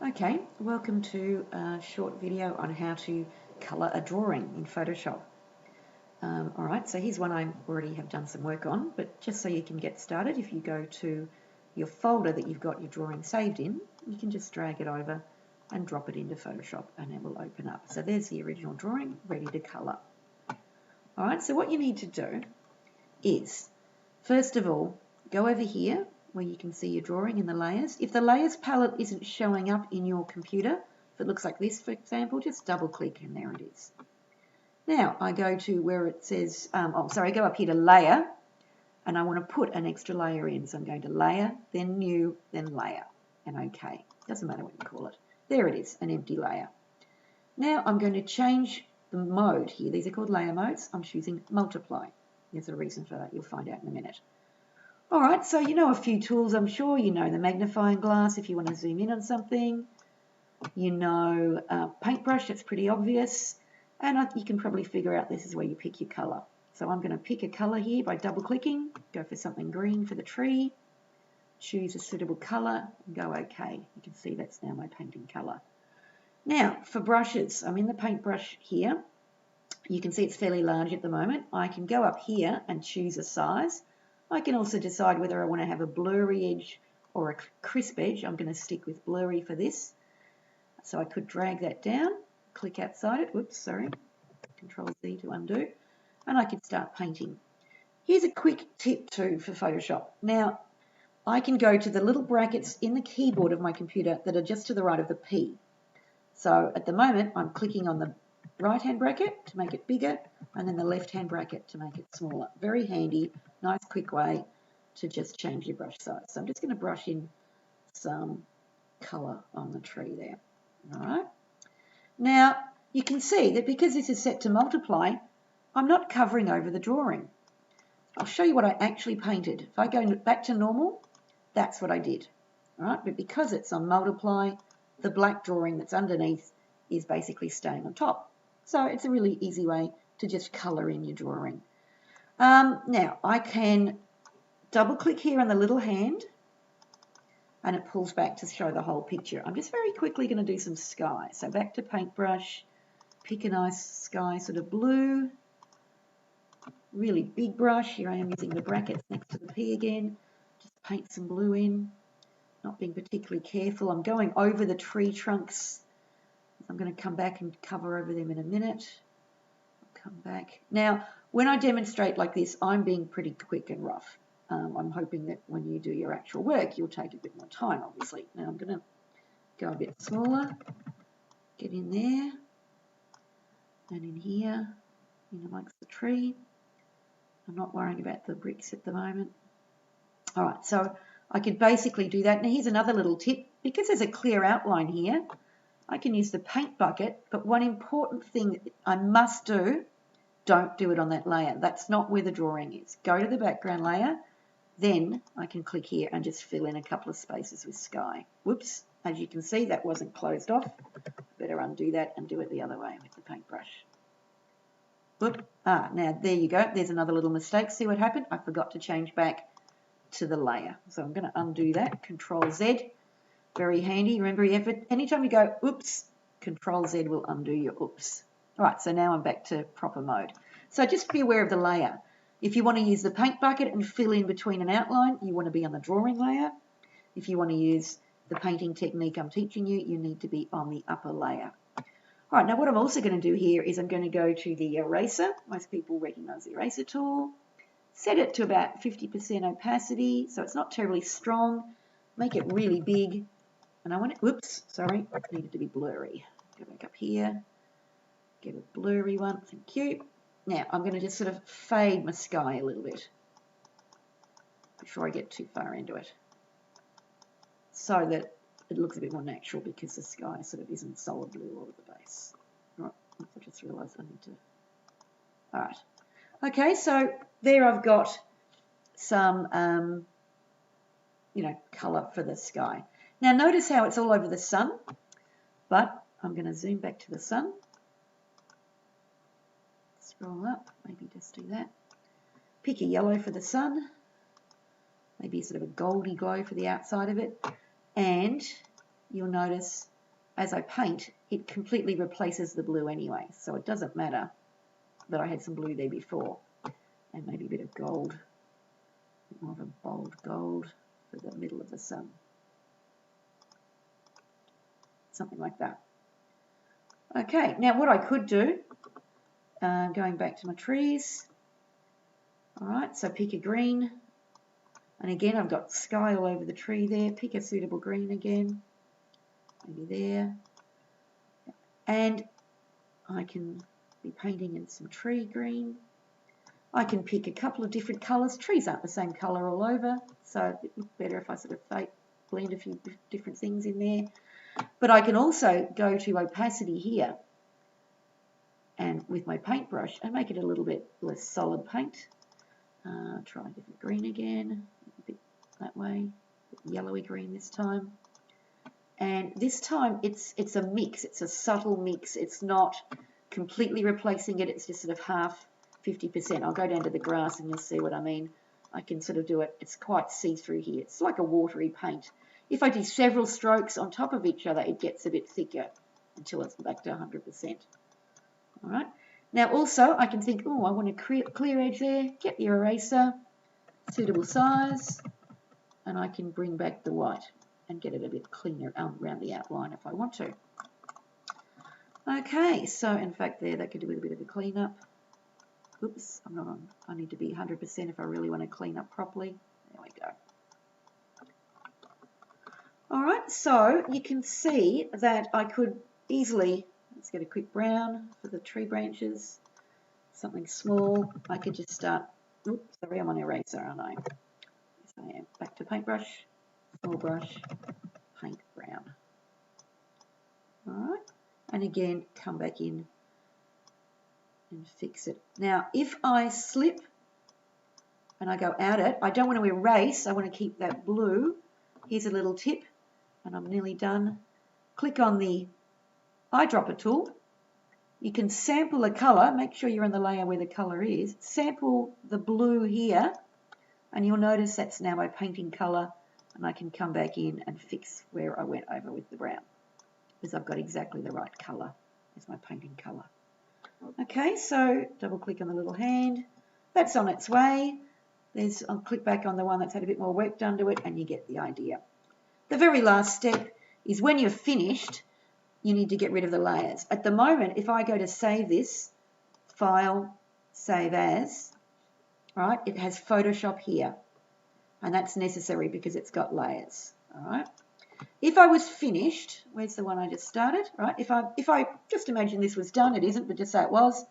Okay, welcome to a short video on how to colour a drawing in Photoshop. Alright, so here's one I already have done some work on, but just so you can get started, if you go to your folder that you've got your drawing saved in, you can just drag it over and drop it into Photoshop and it will open up. So there's the original drawing ready to colour. Alright, so what you need to do is, first of all, go over here where you can see your drawing in the layers. If the layers palette isn't showing up in your computer, if it looks like this, for example, just double click and there it is. Now I go to where it says, I go up here to layer and I want to put an extra layer in. So I'm going to layer, then new, then layer, and OK. Doesn't matter what you call it. There it is, an empty layer. Now I'm going to change the mode here. These are called layer modes. I'm choosing multiply. There's a reason for that. You'll find out in a minute. All right, so you know a few tools, I'm sure. You know the magnifying glass if you want to zoom in on something. You know paintbrush, that's pretty obvious. And you can probably figure out this is where you pick your colour. So I'm going to pick a colour here by double-clicking, go for something green for the tree, choose a suitable colour, and go OK. You can see that's now my painting colour. Now, for brushes, I'm in the paintbrush here. You can see it's fairly large at the moment. I can go up here and choose a size. I can also decide whether I want to have a blurry edge or a crisp edge. I'm going to stick with blurry for this. So I could drag that down, click outside it. Whoops, sorry. Control Z to undo. And I can start painting. Here's a quick tip too for Photoshop. Now, I can go to the little brackets in the keyboard of my computer that are just to the right of the P. So at the moment, I'm clicking on the right-hand bracket to make it bigger and then the left-hand bracket to make it smaller. Very handy, nice quick way to just change your brush size. So I'm just going to brush in some colour on the tree there. All right. Now, you can see that because this is set to multiply, I'm not covering over the drawing. I'll show you what I actually painted. If I go back to normal, that's what I did. All right, but because it's on multiply, the black drawing that's underneath is basically staying on top. So it's a really easy way to just colour in your drawing. Now, I can double click here on the little hand and it pulls back to show the whole picture. I'm just very quickly going to do some sky. So back to paintbrush, pick a nice sky sort of blue, really big brush. Here I am using the brackets next to the P again. Just paint some blue in, not being particularly careful. I'm going over the tree trunks. I'm going to come back and cover over them in a minute. I'll come back. Now, when I demonstrate like this, I'm being pretty quick and rough. I'm hoping that when you do your actual work, you'll take a bit more time, obviously. Now, I'm going to go a bit smaller, get in there, and in here, in amongst the tree. I'm not worrying about the bricks at the moment. All right, so I could basically do that. Now, here's another little tip. Because there's a clear outline here, I can use the paint bucket, but one important thing I must do, don't do it on that layer. That's not where the drawing is. Go to the background layer, then I can click here and just fill in a couple of spaces with sky. Whoops, as you can see, that wasn't closed off. Better undo that and do it the other way with the paintbrush. Whoop. Now there you go. There's another little mistake. See what happened? I forgot to change back to the layer. So I'm going to undo that. Control Z. Very handy. Remember, anytime you go oops, Control Z will undo your oops. All right, so now I'm back to proper mode. So just be aware of the layer. If you want to use the paint bucket and fill in between an outline, you want to be on the drawing layer. If you want to use the painting technique I'm teaching you, you need to be on the upper layer. All right, now what I'm also going to do here is I'm going to go to the eraser. Most people recognize the eraser tool. Set it to about 50% opacity, so it's not terribly strong. Make it really big. And I want it, whoops, sorry, it needed to be blurry. Go back up here, get a blurry one, thank you. Now, I'm going to just sort of fade my sky a little bit before I get too far into it, so that it looks a bit more natural because the sky sort of isn't solid blue all at the base. All right, I just realised I need to, all right. Okay, so there I've got some, colour for the sky. Now notice how it's all over the sun, but I'm going to zoom back to the sun. Scroll up, maybe just do that. Pick a yellow for the sun, maybe sort of a goldy glow for the outside of it, and you'll notice as I paint, it completely replaces the blue anyway. So it doesn't matter that I had some blue there before. And maybe a bit of gold, a bit more of a bold gold for the middle of the sun. Something like that. Okay, now what I could do, going back to my trees, all right, so pick a green, and again I've got sky all over the tree there, pick a suitable green again, maybe there, and I can be painting in some tree green. I can pick a couple of different colours. Trees aren't the same colour all over, so it would be better if I sort of blend a few different things in there. But I can also go to opacity here and with my paintbrush and make it a little bit less solid paint. Try a different green again, a bit that way, a bit yellowy green this time. And this time it's a mix, it's a subtle mix. It's not completely replacing it, it's just sort of half, 50%. I'll go down to the grass and you'll see what I mean. I can sort of do it, it's quite see-through here. It's like a watery paint. If I do several strokes on top of each other, it gets a bit thicker until it's back to 100%. All right. Now also I can think, oh, I want a clear edge there. Get your eraser, suitable size, and I can bring back the white and get it a bit cleaner around the outline if I want to. Okay, so in fact there, that could do with a bit of a clean up. Oops, I'm not on. I need to be 100% if I really want to clean up properly. There we go. All right, so you can see that I could easily, let's get a quick brown for the tree branches, something small. I could just start, oops, sorry, I'm on eraser, aren't I? Yes, I am. Back to paintbrush, small brush, paint brown. All right, and again, come back in and fix it. Now, if I slip and I go out it, I don't want to erase, I want to keep that blue. Here's a little tip, and I'm nearly done. Click on the eyedropper tool. You can sample a colour, make sure you're in the layer where the colour is. Sample the blue here, and you'll notice that's now my painting colour, and I can come back in and fix where I went over with the brown, because I've got exactly the right colour as my painting colour. Okay, so double click on the little hand. That's on its way. I'll click back on the one that's had a bit more work done to it, and you get the idea. The very last step is when you're finished, you need to get rid of the layers. At the moment, if I go to save this, File, Save As, right, it has Photoshop here, and that's necessary because it's got layers, all right? If I was finished, where's the one I just started, right? If I just imagine this was done, it isn't, but just say it was,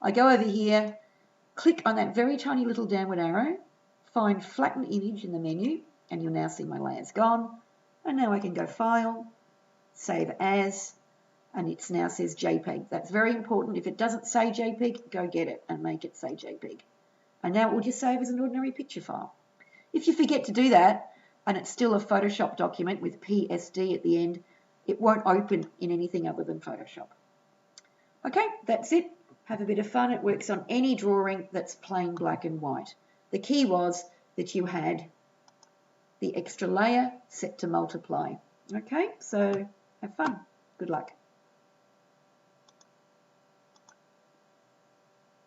I go over here, click on that very tiny little downward arrow, find Flatten Image in the menu, and you'll now see my layers gone. And now I can go File, Save As, and it now says JPEG. That's very important. If it doesn't say JPEG, go get it and make it say JPEG. And now it will just save as an ordinary picture file. If you forget to do that, and it's still a Photoshop document with PSD at the end, it won't open in anything other than Photoshop. Okay, that's it. Have a bit of fun. It works on any drawing that's plain black and white. The key was that you had the extra layer set to multiply. Okay, so have fun. Good luck.